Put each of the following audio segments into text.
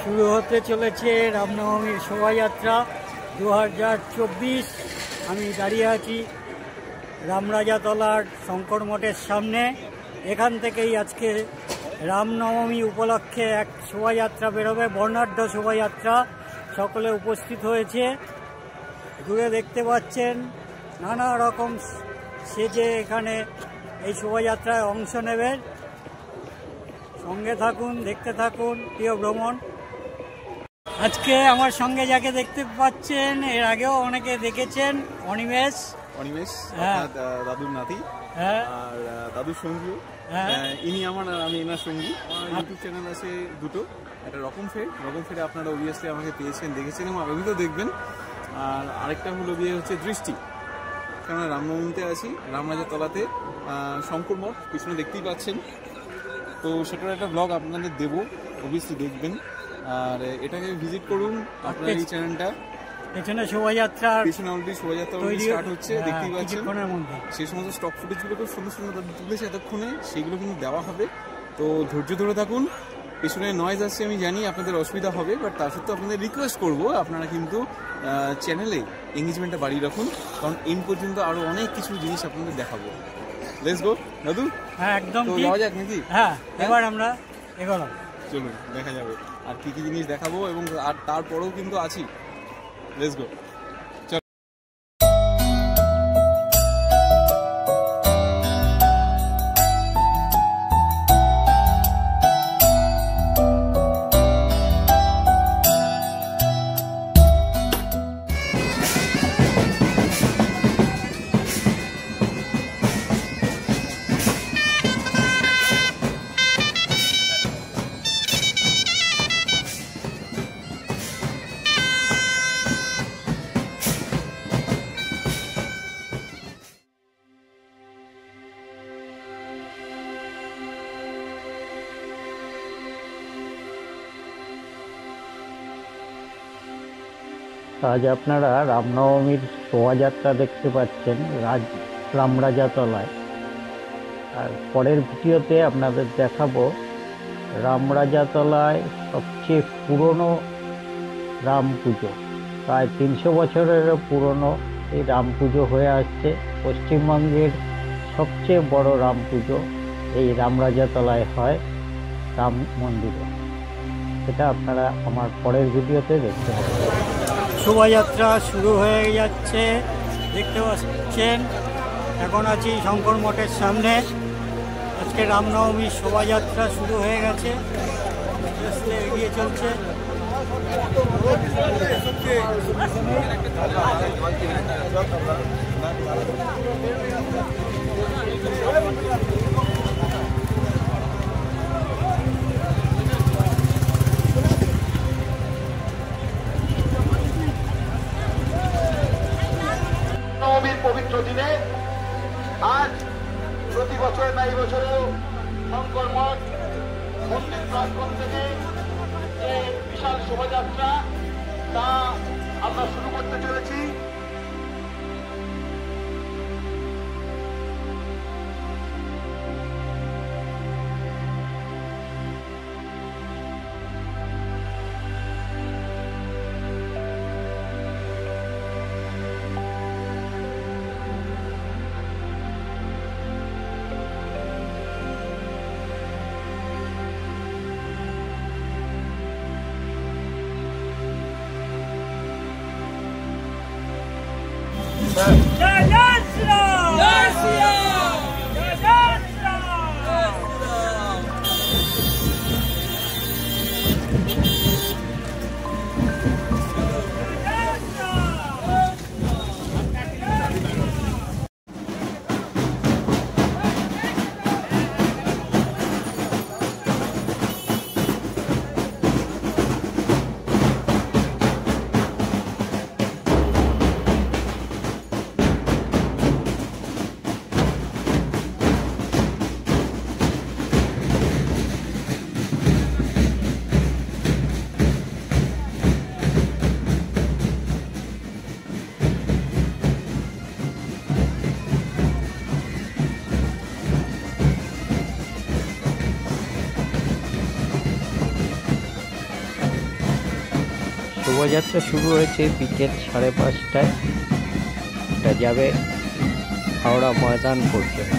শুরু হতে চলেছে রামনবমীর শোভাযাত্রা 2024। আমি দাঁড়িয়ে আছি রামরাজাতলার শঙ্কর মঠের সামনে। এখান থেকেই আজকে রামনবমী উপলক্ষে এক শোভাযাত্রা বেরোবে, বর্ণাঢ্য শোভাযাত্রা। সকলে উপস্থিত হয়েছে। দূরে দেখতে পাচ্ছেন নানা রকম সেজে এখানে এই শোভাযাত্রায় অংশ নেবে। সঙ্গে থাকুন, দেখতে থাকুন প্রিয় ভ্রমণ। আজকে আমার সঙ্গে যাকে দেখতে পাচ্ছেন, এর আগেও অনেকে দেখেছেন, অনিমেষ। হ্যাঁ, দাদুর নাতি। হ্যাঁ, আর দাদুর সঙ্গী। হ্যাঁ, ইনি আমি এনার সঙ্গী। আমার ইউটিউব চ্যানেল আছে দুটো, একটা রকম ফেরে আপনারা অবভিয়াসলি আমাকে পেয়েছেন, দেখেছেন এবং আগামীতেও দেখবেন। আর আরেকটা হলো গিয়ে হচ্ছে দৃষ্টি, কারণ রামনবমীতে আছি রামরাজাতলাতে, শঙ্কর মঠ পিছনে দেখতেই পাচ্ছেন। তো সেটার একটা ব্লগ আপনাদের দেবো, অবভিয়াসলি দেখবেন। আর এটাকে ভিজিট করুন আপনার এই চ্যানেলটা। পেছনে শোভাযাত্রা, পেছনে অলরেডি শোভাযাত্রা স্টার্ট হচ্ছে, দেখতেই পাচ্ছেন। সেই সমস্ত স্টক ফুটেজগুলো খুব সুন্দর সুন্দর তুলেছে এতক্ষণে, সেইগুলো কিন্তু দেওয়া হবে। তো ধৈর্য ধরে থাকুন। পেছনে নয়েজ আসছে আমি জানি, আপনাদের অসুবিধা হবে, বাট তার সত্ত্বেও আপনাদের রিকোয়েস্ট করবো আপনারা কিন্তু চ্যানেলে এঙ্গেজমেন্টটা বাড়িয়ে রাখুন, কারণ এন্ড পর্যন্ত আরো অনেক কিছু জিনিস আপনাদের দেখাবো। লেটস গো দাদু। হ্যাঁ, একদম তো যাওয়া যাক নাকি? হ্যাঁ, এবার আমরা এগোলাম। চলুন দেখা যাবে আর কি কি জিনিস দেখাবো, এবং আর তারপরেও কিন্তু আছি। Let's go. আজ আপনারা রামনবমীর শোভাযাত্রা দেখতে পাচ্ছেন রামরাজাতলায়। আর পরের ভিডিওতে আপনাদের দেখাবো রামরাজাতলায় সবচেয়ে পুরনো রাম পুজো। প্রায় 300 বছরেরও পুরনো এই রাম পুজো হয়ে আসছে। পশ্চিমবঙ্গের সবচেয়ে বড় রাম পুজো এই রামরাজাতলায় হয়, রাম মন্দিরে। সেটা আপনারা আমার পরের ভিডিওতে দেখতে পাবেন। শোভাযাত্রা শুরু হয়ে যাচ্ছে, দেখতে পাচ্ছেন। এখন আছি শঙ্কর মঠের সামনে। আজকে রামনবমীর শোভাযাত্রা শুরু হয়ে গেছে, এগিয়ে চলছে। পবিত্র দিনে আজ প্রতি বছর না, এই বছরেও শঙ্কর মঠ মন্দির প্রাঙ্গণ থেকে যে বিশাল শোভাযাত্রা তা আমরা শুরু করতে চলেছি। শোভাযাত্রা শুরু হয়েছে বিকেল 5:30টায়। এটা যাবে হাওড়া ময়দান পর্যন্ত।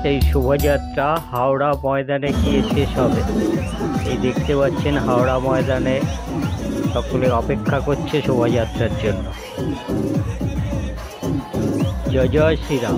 এই শোভাযাত্রা হাওড়া ময়দানে গিয়ে শেষ হবে। এই দেখতে পাচ্ছেন হাওড়া ময়দানে সকলে অপেক্ষা করছে শোভাযাত্রার জন্য। জয় জয় শ্রীরাম।